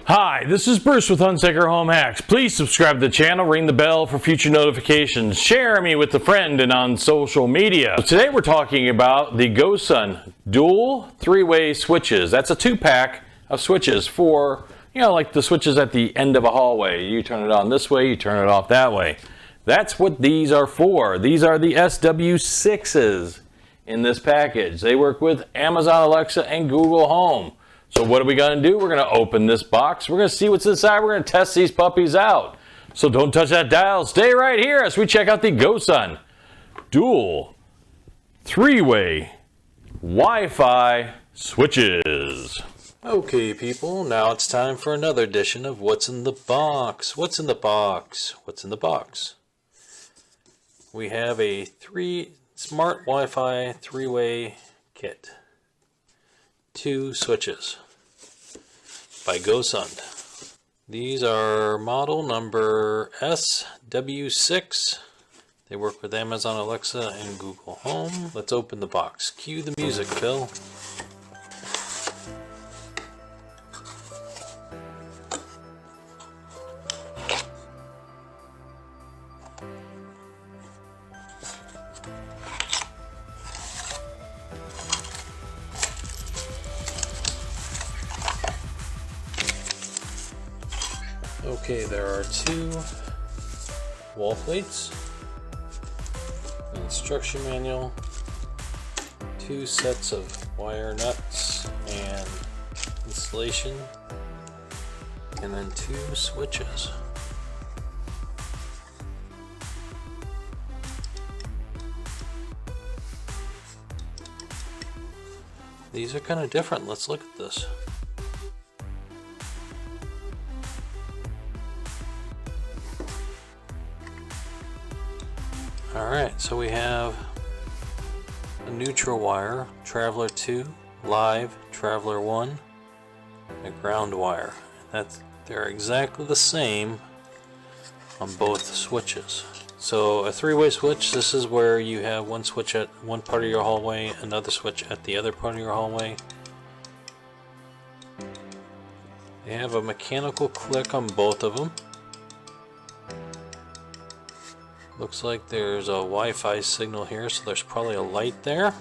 Hi, this is Bruce with Hunsaker Home Hacks. Please subscribe to the channel, ring the bell for future notifications, share me with a friend and on social media. Today we're talking about the Gosund dual three-way switches. That's a two-pack of switches for, like the switches at the end of a hallway. You turn it on this way, you turn it off that way. That's what these are for. These are the SW6s in this package. They work with Amazon Alexa and Google Home. So what are we going to do? We're going to open this box. We're going to see what's inside. We're going to test these puppies out. So don't touch that dial. Stay right here as we check out the Gosund dual three-way Wi-Fi switches. Okay, people, now it's time for another edition of What's in the Box. What's in the box? What's in the box? We have a smart Wi-Fi three-way kit. 2 switches by Gosund. These are model number SW6. They work with Amazon Alexa and Google Home. Let's open the box. Cue the music, Phil. Okay, there are 2 wall plates, an instruction manual, 2 sets of wire nuts and installation, and then 2 switches. These are kind of different. Let's look at this. Alright, so we have a neutral wire, Traveler 2, live, Traveler 1, a ground wire. They're exactly the same on both switches. So a three-way switch, this is where you have one switch at one part of your hallway, another switch at the other part of your hallway. They have a mechanical click on both of them. Looks like there's a Wi-Fi signal here, so there's probably a light there.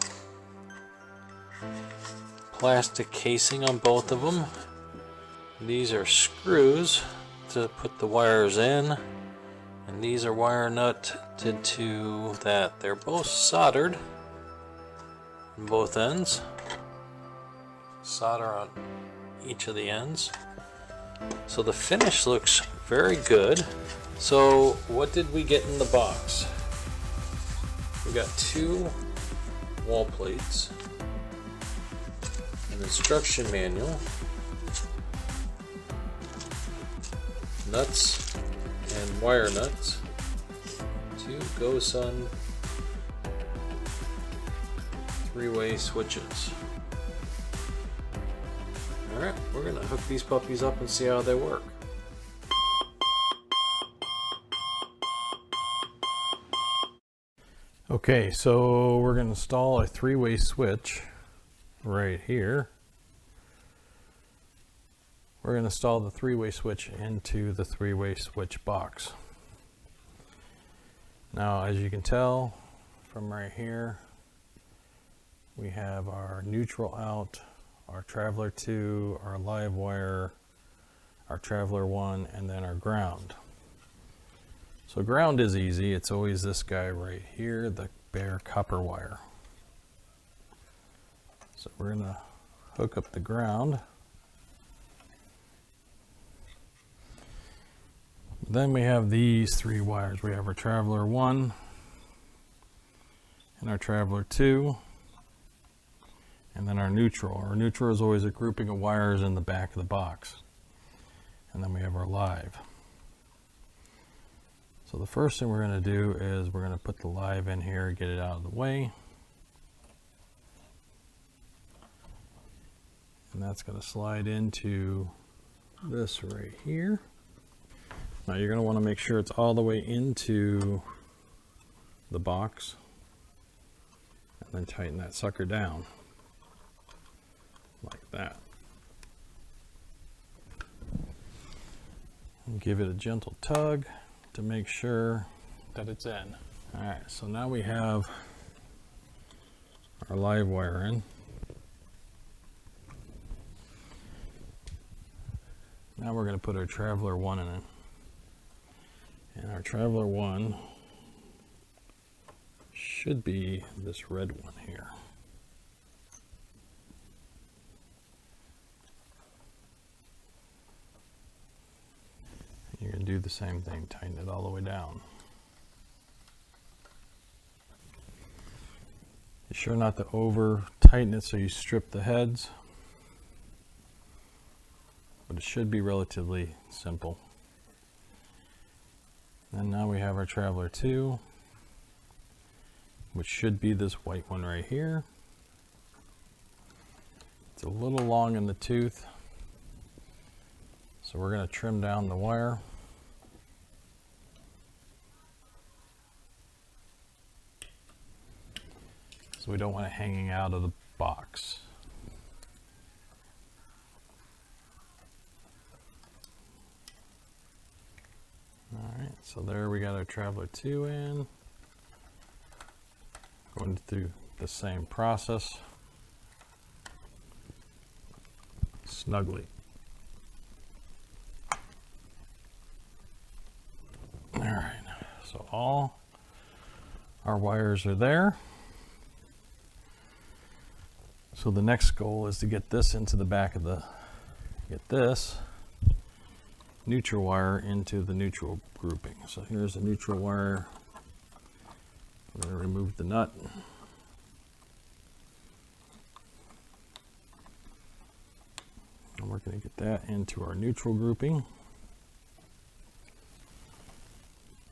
Plastic casing on both of them. These are screws to put the wires in, and these are wire nutted to that. They're both soldered on both ends. Solder on each of the ends. So the finish looks very good. So what did we get in the box? We got 2 wall plates, an instruction manual, nuts and wire nuts, 2 Gosund three-way switches. Alright, we're going to hook these puppies up and see how they work. Okay, so we're going to install a three-way switch right here. We're going to install the three-way switch into the three-way switch box. Now, as you can tell from right here, we have our neutral out, our Traveler 2, our live wire, our Traveler 1, and then our ground. So ground is easy. It's always this guy right here, the bare copper wire. So we're going to hook up the ground. Then we have these 3 wires. We have our Traveler 1 and our Traveler 2, and then our neutral. Our neutral is always a grouping of wires in the back of the box. And then we have our live. So the first thing we're going to do is we're going to put the live in here, get it out of the way. And that's going to slide into this right here. Now you're going to want to make sure it's all the way into the box, and then tighten that sucker down like that. And give it a gentle tug to make sure that it's in. All right, so now we have our live wire in. Now we're going to put our Traveler 1 in it. And our Traveler 1 should be this red one here. You're going to do the same thing, tighten it all the way down. Be sure not to over tighten it so you strip the heads, but it should be relatively simple. And now we have our Traveler 2, which should be this white one right here. It's a little long in the tooth, so we're going to trim down the wire. So we don't want it hanging out of the box. Alright, so there we got our Traveler 2 in. Going through the same process. Snugly. Alright, so all our wires are there. So the next goal is to get this into the back of the, get this neutral wire into the neutral grouping. So here's the neutral wire. I'm going to remove the nut. And we're going to get that into our neutral grouping.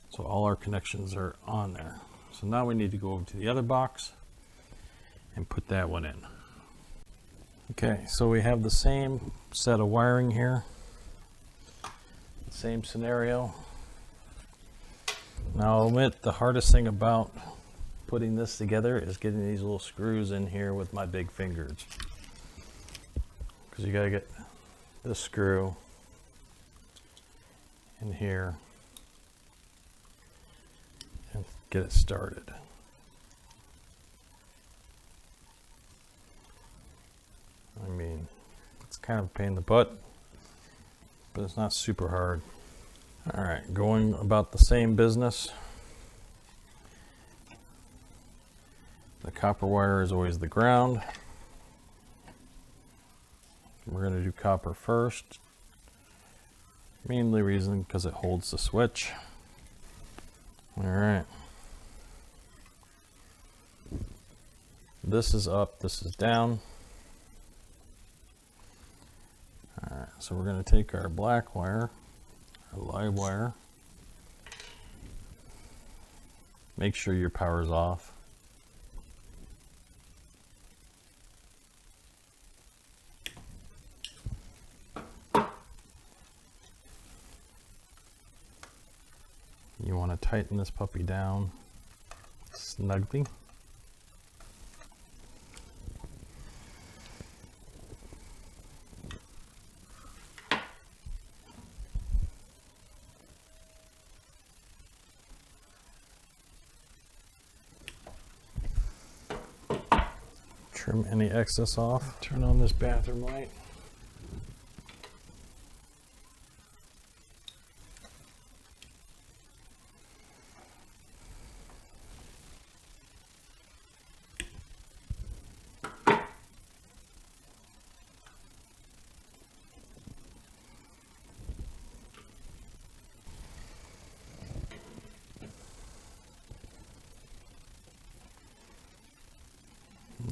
So all our connections are on there. So now we need to go over to the other box and put that one in. Okay, so we have the same set of wiring here. Same scenario. Now I'll admit the hardest thing about putting this together is getting these little screws in here with my big fingers. Because you gotta get this screw in here and get it started. I mean, it's kind of a pain in the butt, but it's not super hard. All right, going about the same business. The copper wire is always the ground. We're going to do copper first. Mainly reason because it holds the switch. All right. This is up, this is down. All right, so we're going to take our black wire, our live wire. Make sure your power's off. You want to tighten this puppy down snugly. Trim any excess off. Turn on this bathroom light.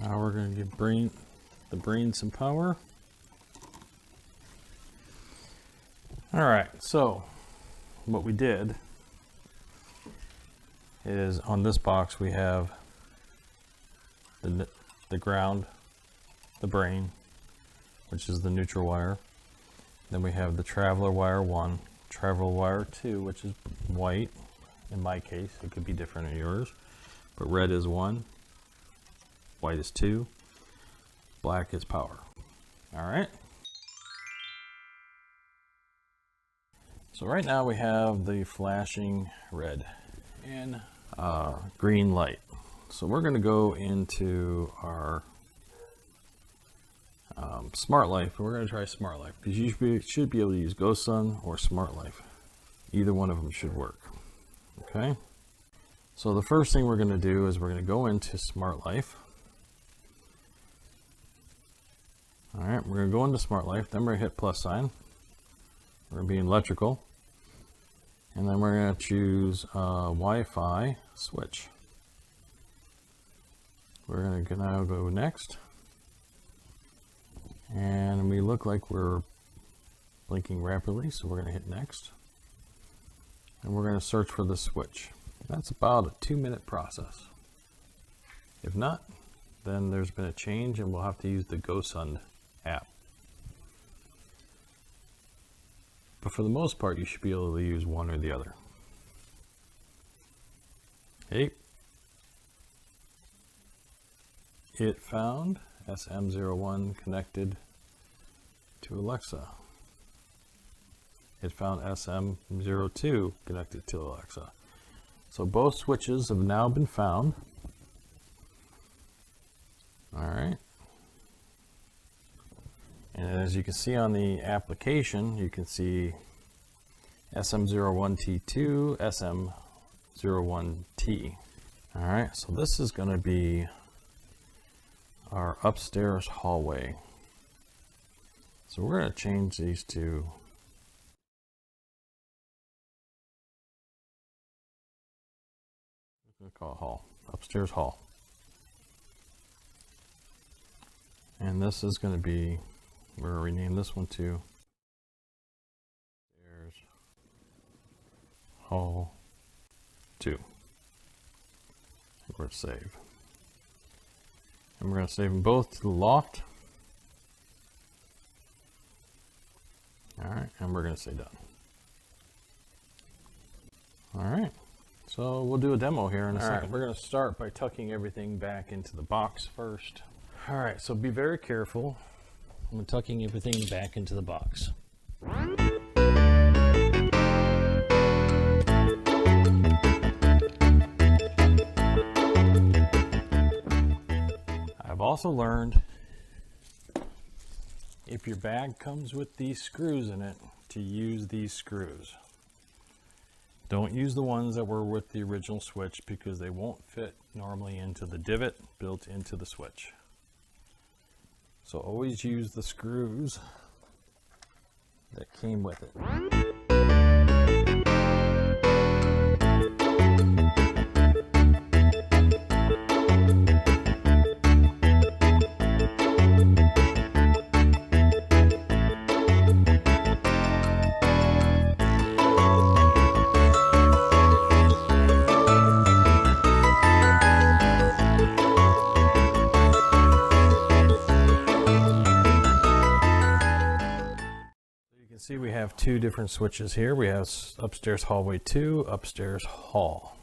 Now we're going to give the brain some power. All right, so what we did is on this box we have the ground, the brain, which is the neutral wire. Then we have the Traveler wire 1, Traveler wire 2, which is white. In my case, it could be different in yours, but red is 1. White is 2, black is power. All right. So right now we have the flashing red and green light. So we're going to go into our Smart Life, and we're going to try Smart Life because you should be able to use Gosund or Smart Life. Either one of them should work. Okay. So the first thing we're going to do is we're going to go into Smart Life. All right, we're going to go into Smart Life, then we're going to hit plus sign. We're going to be in electrical. And then we're going to choose Wi-Fi switch. We're going to now go next. And we look like we're blinking rapidly, so we're going to hit next. And we're going to search for the switch. That's about a 2-minute process. If not, then there's been a change and we'll have to use the Gosund app. But for the most part, you should be able to use one or the other. Okay. It found SM01 connected to Alexa. It found SM02 connected to Alexa. So both switches have now been found. All right. And as you can see on the application, you can see SM01T2, SM01T. All right, so this is going to be our upstairs hallway. So we're going to change these to call it hall, upstairs hall. And this is going to be, we're going to rename this one to upstairs hall 2. And we're going to save. And we're going to save them both to the loft. All right, and we're going to say done. All right. So we'll do a demo here in a second. We're going to start by tucking everything back into the box first. All right, so be very careful. I'm tucking everything back into the box. I've also learned if your bag comes with these screws in it, to use these screws. Don't use the ones that were with the original switch because they won't fit normally into the divot built into the switch. So always use the screws that came with it. See, we have two different switches here. We have upstairs hallway 2, upstairs hall.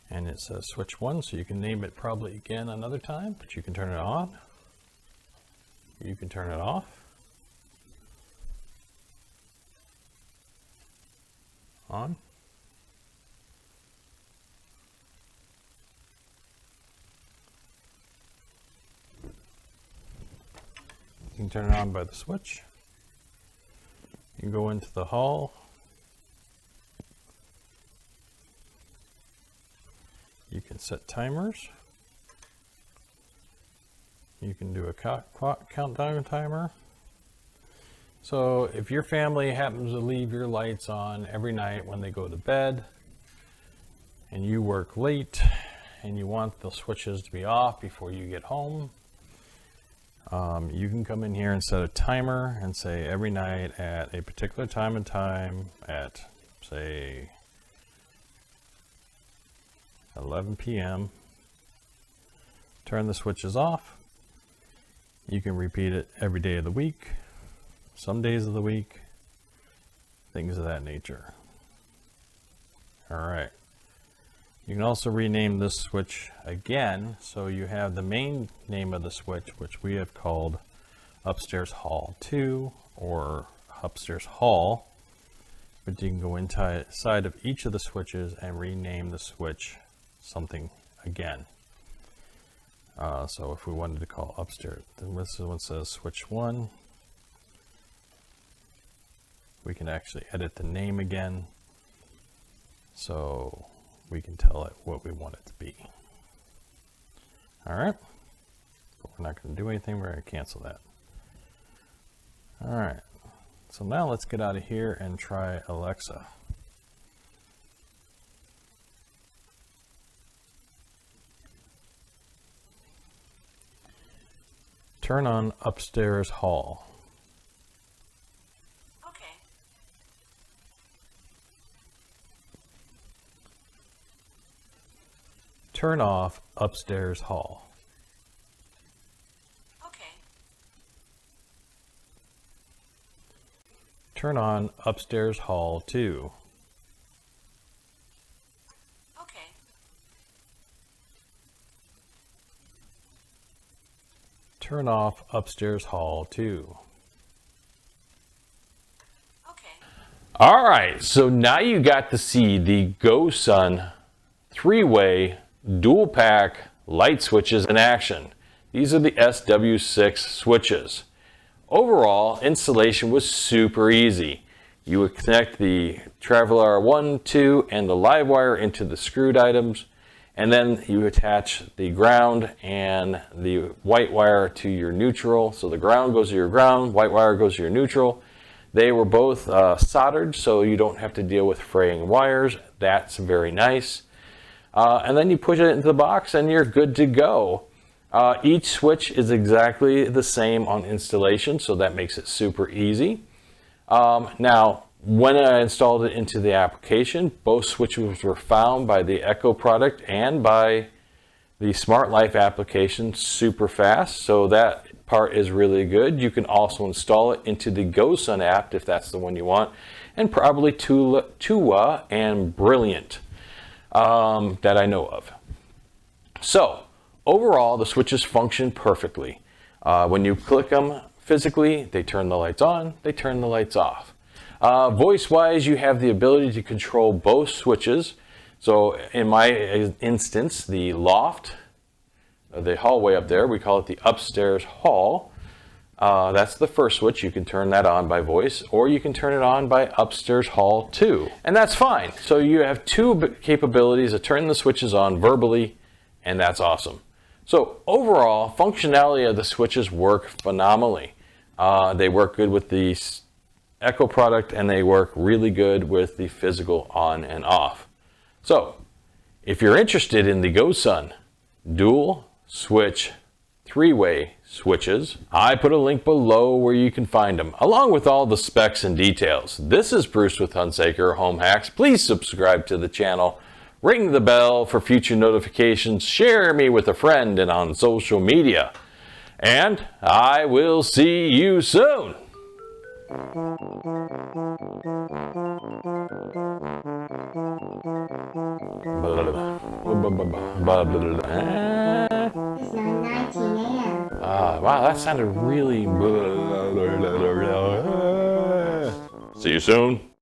And it says switch 1, so you can name it probably again another time, but you can turn it on. You can turn it off. On. You can turn it on by the switch. You can go into the hall. You can set timers. You can do a countdown timer. So if your family happens to leave your lights on every night when they go to bed and you work late and you want the switches to be off before you get home, you can come in here and set a timer and say every night at a particular time at say 11 p.m. turn the switches off. You can repeat it every day of the week, some days of the week, things of that nature. All right. You can also rename this switch again, so you have the main name of the switch, which we have called upstairs hall 2 or upstairs hall, but you can go inside of each of the switches and rename the switch something again. So if we wanted to call upstairs, then this one says switch 1. We can actually edit the name again, so we can tell it what we want it to be. All right, but we're not going to do anything. We're going to cancel that. All right, so now let's get out of here and try Alexa. Turn on upstairs hall. Okay. Turn off upstairs hall. Okay. Turn on upstairs hall 2. Okay. Turn off upstairs hall 2. Okay. All right, so now you got to see the Gosund 3-way dual pack light switches in action. These are the SW6 switches. Overall, installation was super easy. You would connect the Traveler 1, 2, and the live wire into the screwed items, and then you attach the ground and the white wire to your neutral. So the ground goes to your ground, white wire goes to your neutral. They were both soldered, so you don't have to deal with fraying wires. That's very nice. And then you push it into the box and you're good to go. Each switch is exactly the same on installation, so that makes it super easy. Now, when I installed it into the application, both switches were found by the Echo product and by the Smartlife application super fast, so that part is really good. You can also install it into the Gosund app if that's the one you want, and probably Tua and Brilliant that I know of. So overall, the switches function perfectly. When you click them physically, they turn the lights on, they turn the lights off. Voice-wise, you have the ability to control both switches. So in my instance, the loft, the hallway up there, we call it the upstairs hall. That's the first switch. You can turn that on by voice, or you can turn it on by upstairs hall 2. And that's fine. So you have two capabilities of turning the switches on verbally, and that's awesome. So overall, functionality of the switches work phenomenally. They work good with the Echo product, and they work really good with the physical on and off. So if you're interested in the Gosund dual switch 3-way switches, I put a link below where you can find them, along with all the specs and details. This is Bruce with Hunsaker Home Hacks. Please subscribe to the channel, ring the bell for future notifications, share me with a friend and on social media, and I will see you soon. Wow, that sounded really... See you soon.